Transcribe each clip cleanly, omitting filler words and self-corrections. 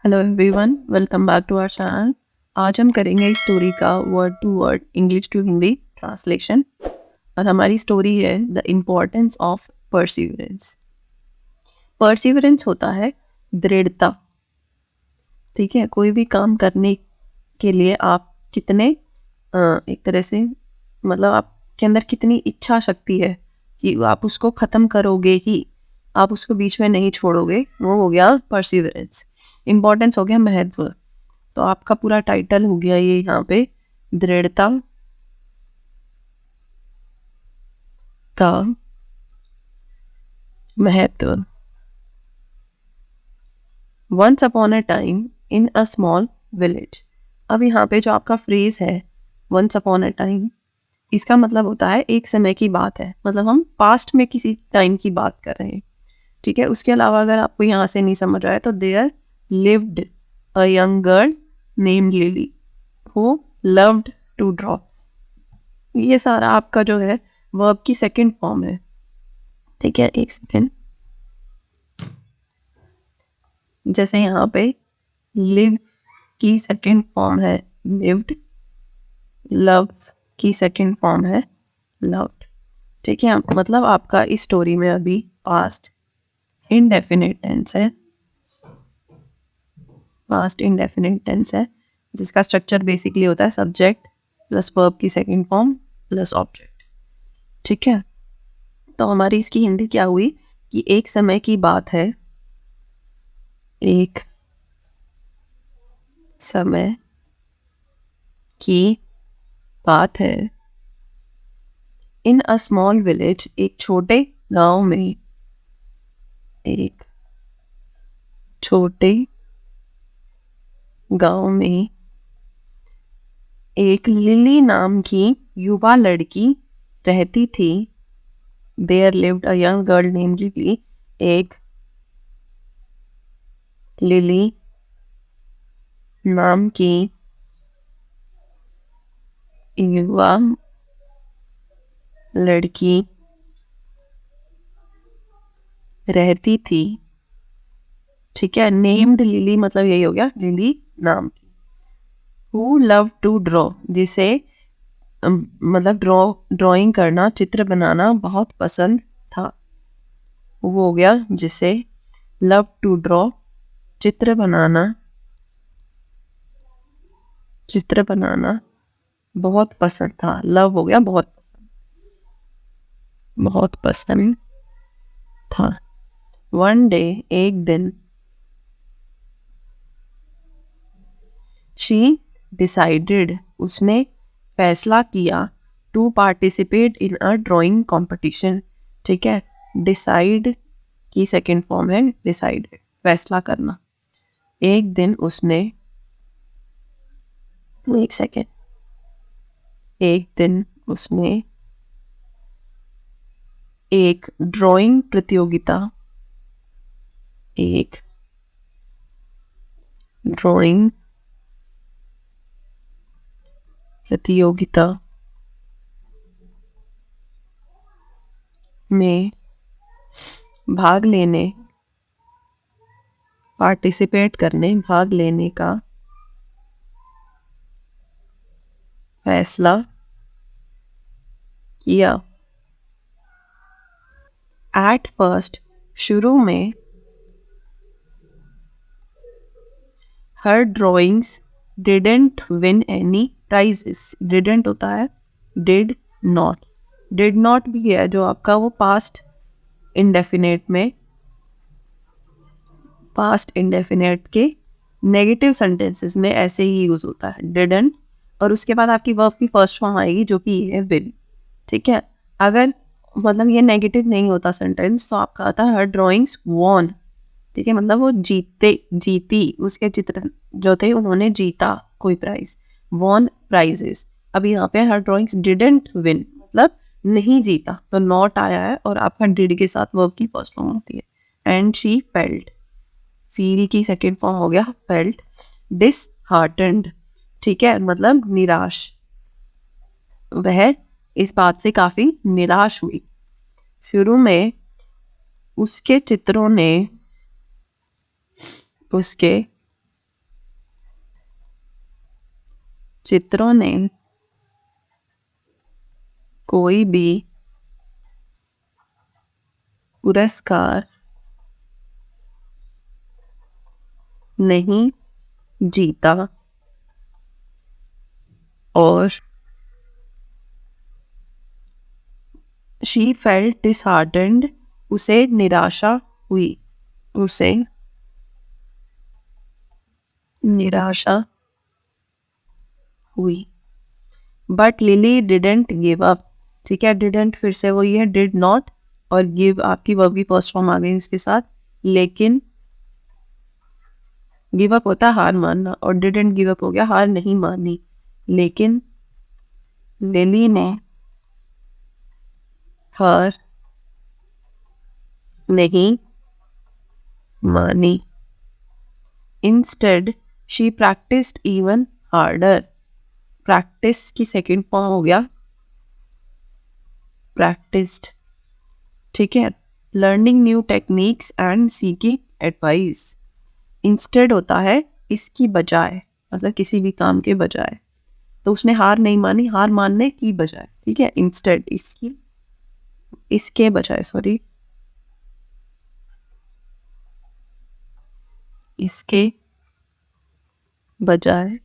Hello everyone, welcome back to our channel. आज हम करेंगे इस स्टोरी का word to word English to Hindi translation और हमारी स्टोरी है the importance of perseverance. Perseverance होता है दृढ़ता। ठीक है, कोई भी काम करने के लिए आप कितने एक तरह से मतलब आपके अंदर कितनी इच्छा शक्ति है कि आप उसको ख़त्म करोगे ही, आप उसको बीच में नहीं छोड़ोगे। वो हो गया परसिवरेंस। इम्पोर्टेंस हो गया महत्व। तो आपका पूरा टाइटल हो गया ये यहाँ पे दृढ़ता का महत्व। Once upon a time in a small village. अब यहाँ पे जो आपका फ्रेज है वंस अपॉन अ टाइम, इसका मतलब होता है एक समय की बात है, मतलब हम पास्ट में किसी टाइम की बात कर रहे हैं। ठीक है, उसके अलावा अगर आपको यहाँ से नहीं समझ आया तो there lived a young girl named Lily who loved to draw. ये सारा आपका जो है वर्ब की सेकंड फॉर्म है। ठीक है, एक सेकेंड। जैसे यहाँ पे लिव की सेकंड फॉर्म है लिव्ड, लव की सेकंड फॉर्म है लव्ड। ठीक है, मतलब आपका इस स्टोरी में अभी पास्ट इंडेफिनिट टेंस है, पास्ट इंडेफिनिट टेंस है जिसका स्ट्रक्चर बेसिकली होता है सब्जेक्ट प्लस वर्ब की सेकंड फॉर्म प्लस ऑब्जेक्ट। ठीक है, तो हमारी इसकी हिंदी क्या हुई कि एक समय की बात है, एक समय की बात है इन अ स्मॉल विलेज, एक छोटे गांव में, एक छोटे गांव में एक लिली नाम की युवा लड़की रहती थी। There lived a young girl named Lily, एक लिली नाम की युवा लड़की रहती थी। ठीक है, नेम्ड लिली मतलब यही हो गया लिली नाम की। हु लव टू ड्रॉ, जिसे मतलब ड्राइंग करना, चित्र बनाना बहुत पसंद था। वो हो गया जिसे लव टू ड्रॉ, चित्र बनाना, चित्र बनाना बहुत पसंद था। लव हो गया बहुत पसंद, बहुत पसंद था। वन डे, एक दिन, शी डिसाइडेड, उसने फैसला किया, to participate in a drawing competition. ठीक है, डिसाइड की सेकंड फॉर्म है डिसाइडेड, फैसला करना। एक दिन उसने, एक सेकेंड, एक दिन उसने एक ड्राइंग प्रतियोगिता, एक ड्राइंग प्रतियोगिता में भाग लेने, पार्टिसिपेट करने, भाग लेने का फैसला किया। एट फर्स्ट, शुरू में, her drawings didn't win any prizes. Didn't होता है डिड नॉट, डिड नॉट भी है जो आपका वो पास्ट इंडेफिनेट में, पास्ट इंडेफिनेट के नेगेटिव सेंटेंसेस में ऐसे ही यूज होता है डिडंट, और उसके बाद आपकी वर्ब की फर्स्ट फॉर्म आएगी जो कि है विल। ठीक है, अगर मतलब ये नेगेटिव नहीं होता सेंटेंस तो आपका आता है हर ड्राइंग्स वॉन। ठीक है, मतलब वो जीती, उसके चित्र जो थे उन्होंने जीता कोई प्राइज, वॉन प्राइजेस। अब यहाँ पे हर ड्राइंग्स डिडंट विन मतलब नहीं जीता, तो नॉट आया है और आपका डिड के साथ वर्ब की फर्स्ट फॉर्म होती है। एंड शी फेल्ट, फील की सेकेंड फॉर्म हो गया फेल्ट। डिसहार्टेंड, ठीक है, मतलब निराश, वह इस बात से काफी निराश हुई। शुरू में उसके चित्रों ने उसके चित्रों ने कोई भी पुरस्कार नहीं जीता और she felt disheartened, उसे निराशा हुई, उसे निराशा हुई। But lily didn't give up. ठीक है, डिडेंट फिर से वही है, डिड नॉट, और गिव आपकी वर्ब की फर्स्ट फॉर्म आ गई उसके साथ। लेकिन गिव अप होता है हार मानना, और डिडेंट गिव अप हो गया हार नहीं मानी। लेकिन लिली ने हार नहीं मानी। Instead she practised even harder. Practice की सेकेंड फॉर्म हो गया प्रैक्टिस्ड। ठीक है, learning new techniques and seeking advice. Instead होता है इसकी बजाय, मतलब किसी भी काम के बजाय। तो उसने हार नहीं मानी, हार मानने की बजाय। ठीक है, इंस्टेड इसकी, इसके बजाय, सॉरी, इसके बजाय।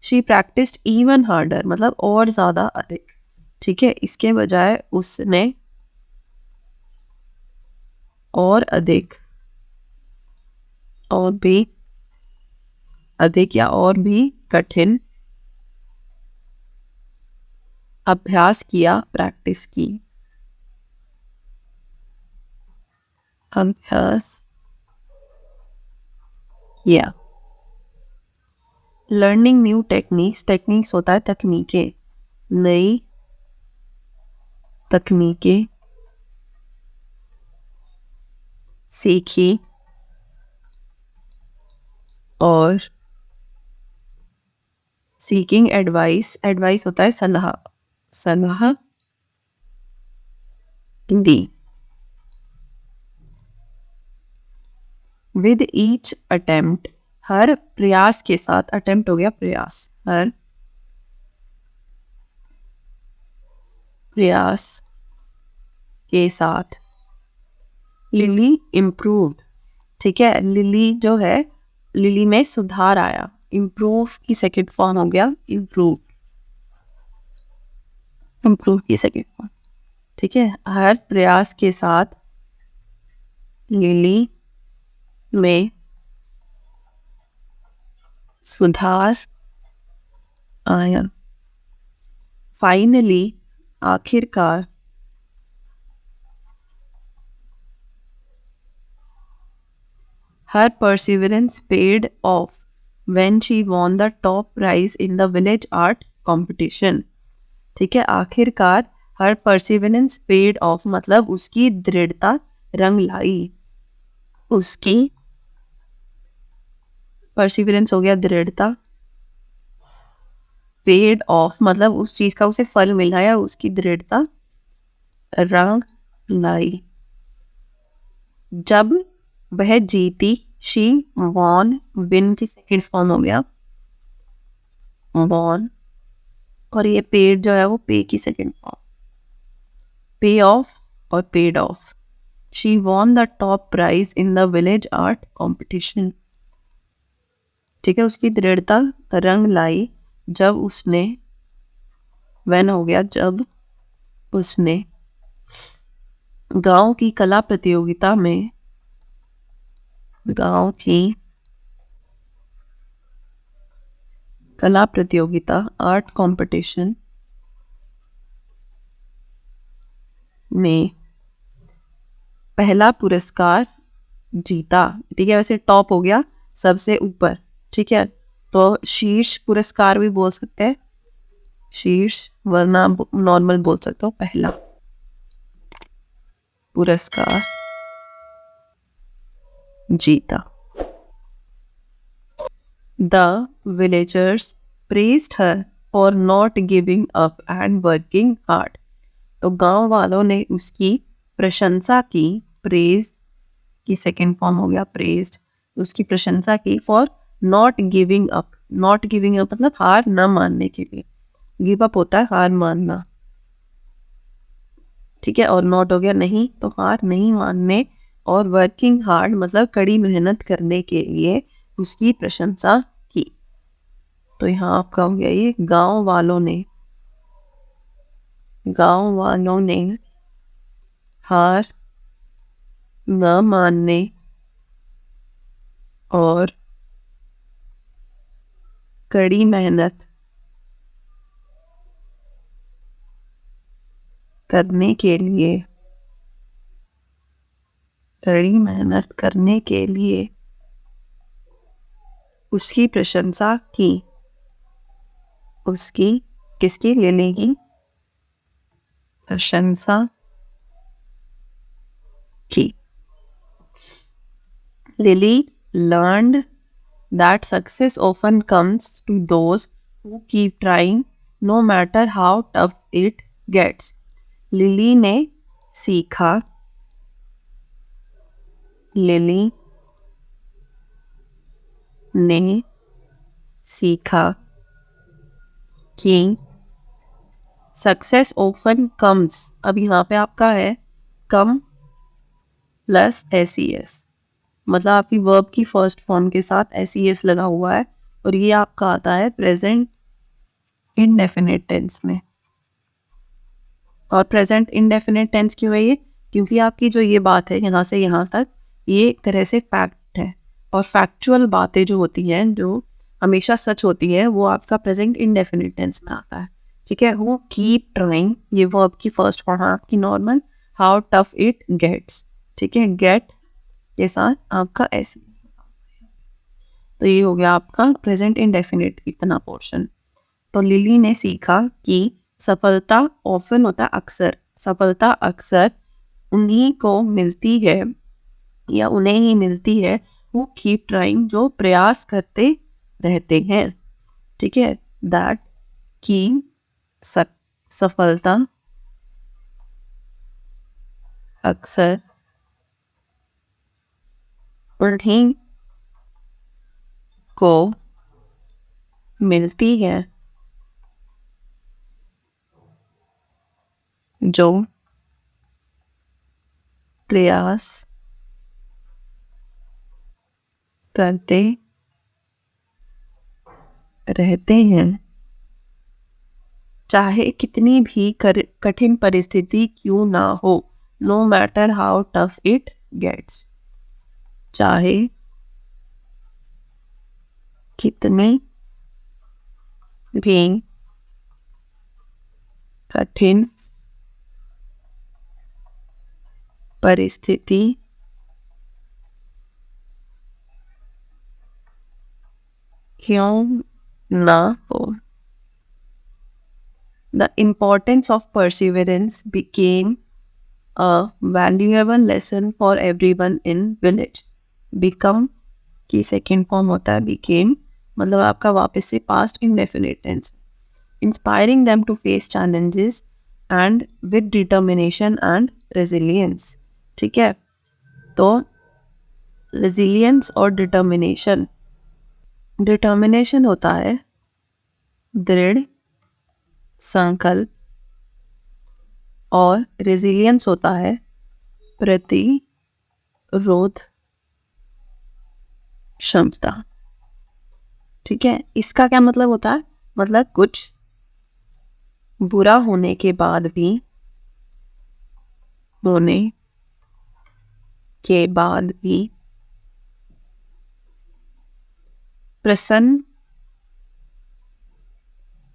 शी प्रैक्टिस्ड इवन हार्डर, मतलब और ज्यादा अधिक। ठीक है, इसके बजाय उसने और अधिक, और भी अधिक या और भी कठिन अभ्यास किया, प्रैक्टिस की, अभ्यास किया। लर्निंग न्यू टेक्निक्स, टेक्निक्स होता है तकनीकें, नई तकनीकें सीखी और सीकिंग एडवाइस, एडवाइस होता है सलाह, सलाह दी। विद ईच अटेम्प्ट, हर प्रयास के साथ, अटेम्प्ट हो गया प्रयास, हर प्रयास के साथ लिली इम्प्रूव्ड। ठीक है, लिली जो है, लिली में सुधार आया। इम्प्रूव की सेकेंड फॉर्म हो गया इम्प्रूव, इम्प्रूव की सेकेंड फॉर्म। ठीक है, हर प्रयास के साथ लिली में सुधार आया। फाइनली, आखिरकार, her perseverance paid off when she won the top prize in the village art competition। ठीक है, आखिरकार her perseverance paid off, मतलब उसकी दृढ़ता रंग लाई। उसकी perseverance हो गया दृढ़ता, paid off मतलब उस चीज का उसे फल मिला या उसकी दृढ़ता रंग लाई। जब वह जीती, शी वॉन, विन की सेकेंड फॉर्म हो गया वॉन, और ये पेड जो है वो पे की सेकेंड फॉर्म, पे ऑफ और paid off. She won the top prize in the village art competition. ठीक है, उसकी दृढ़ता रंग लाई जब उसने, वैन हो गया जब उसने, गांव की कला प्रतियोगिता में, गांव की कला प्रतियोगिता आर्ट कंपटीशन में पहला पुरस्कार जीता। ठीक है, वैसे टॉप हो गया सबसे ऊपर। ठीक है, तो शीर्ष पुरस्कार भी बोल सकते हैं, शीर्ष, वरना नॉर्मल बोल सकते हो पहला पुरस्कार जीता। The villagers praised her for not giving up and working hard। तो गांव वालों ने उसकी प्रशंसा की, प्रेज की सेकेंड फॉर्म हो गया प्रेज्ड, उसकी प्रशंसा की for not giving up, not giving up मतलब हार न मानने के लिए, गिव अप होता है हार मानना, ठीक है, और नॉट हो गया नहीं, तो हार नहीं मानने, और वर्किंग हार्ड मतलब कड़ी मेहनत करने के लिए उसकी प्रशंसा की। तो यहाँ आपका हो गया ये गांव वालों ने हार न मानने और कड़ी मेहनत करने के लिए उसकी प्रशंसा की। उसकी किसकी, लिली की प्रशंसा की। Lily learned that success often comes to those who keep trying no matter how tough it gets. Lily ने सीखा लिली ने सीखा कि सक्सेस ऑफन कम्स, अब यहाँ पे आपका है कम प्लस SES, मतलब आपकी वर्ब की फर्स्ट फॉर्म के साथ SES लगा हुआ है, और ये आपका आता है प्रेजेंट इनडेफिनिट टेंस में। और प्रेजेंट इनडेफिनिट टेंस क्यों है ये, क्योंकि आपकी जो ये बात है यहाँ से यहाँ तक ये एक तरह से फैक्ट है, और फैक्चुअल बातें जो होती हैं जो हमेशा सच होती है वो आपका प्रेजेंट इनडेफिनिट टेंस में आता है, ठीक है। वो कीप ट्राइंग ये वर्ब की फर्स्ट फॉर्म है आपकी normal, how tough it gets, ठीक है, गेट के साथ आपका ऐसे, तो ये हो गया आपका प्रेजेंट इनडेफिनिट इतना पोर्शन। तो लिली ने सीखा कि सफलता ऑफन होता है अक्सर, सफलता अक्सर उन्हीं को मिलती है या उन्हें ही मिलती है वो कीप ट्राइंग जो प्रयास करते रहते हैं, ठीक है, दैट की सफलता अक्सर उन्हीं को मिलती है जो प्रयास करते रहते हैं, चाहे कितनी भी कठिन परिस्थिति क्यों ना हो, no matter how tough it gets, चाहे कितनी भी कठिन परिस्थिति क्यों ना हो, the importance of perseverance became a valuable lesson for everyone in village. become की सेकेंड फॉर्म होता है became, मतलब आपका वापस से past indefinite tense, inspiring them to face challenges and with determination and resilience, ठीक है। तो resilience और determination, determination होता है दृढ़ संकल्प, और resilience होता है प्रतिरोध क्षमता, ठीक है। इसका क्या मतलब होता है, मतलब कुछ बुरा होने के बाद भी प्रसन्न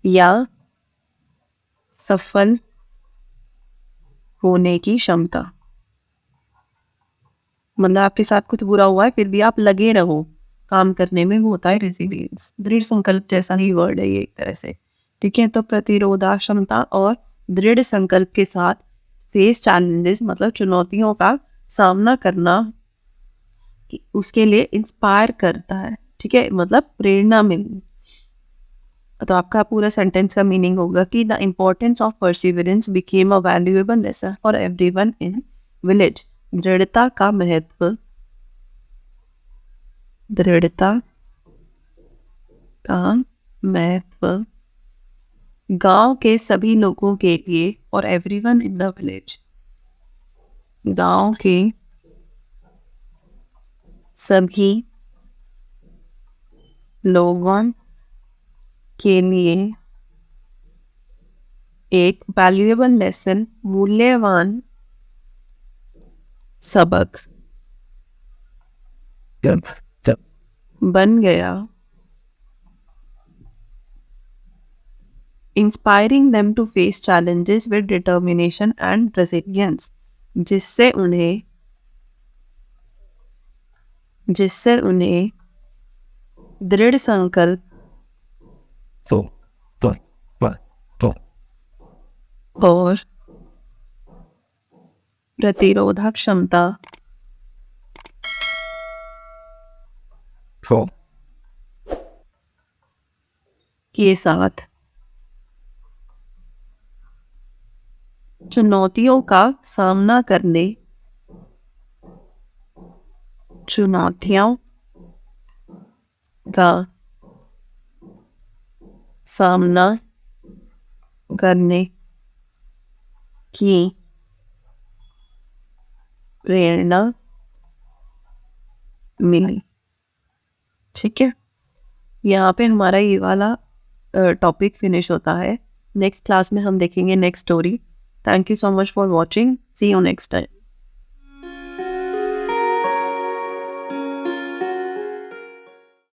या सफल होने की क्षमता, मतलब आपके साथ कुछ बुरा हुआ है फिर भी आप लगे रहो काम करने में, वो होता है रेजिलियंस, दृढ़ संकल्प जैसा ही वर्ड है ये एक तरह से, ठीक है। तो प्रतिरोधा क्षमता और दृढ़ संकल्प के साथ फेस चैलेंजेस मतलब चुनौतियों का सामना करना उसके लिए इंस्पायर करता है, ठीक है, मतलब प्रेरणा मिलती। तो आपका पूरा सेंटेंस का मीनिंग होगा कि the importance of perseverance became a valuable lesson for everyone in village, दृढ़ता का का महत्व गांव के सभी लोगों के लिए और एवरीवन इन द विलेज, गांव के सभी लोगों के लिए एक वैल्यूएबल लेसन, मूल्यवान सबक बन गया, inspiring them to face challenges with determination and resilience, जिससे उन्हें दृढ़ संकल्प और प्रतिरोधक क्षमता के साथ चुनौतियों का सामना करने की प्रेरणा मिली। ठीक है, यहाँ पे हमारा ये वाला टॉपिक फिनिश होता है। नेक्स्ट क्लास में हम देखेंगे next story. Thank you so much for watching, see you next time.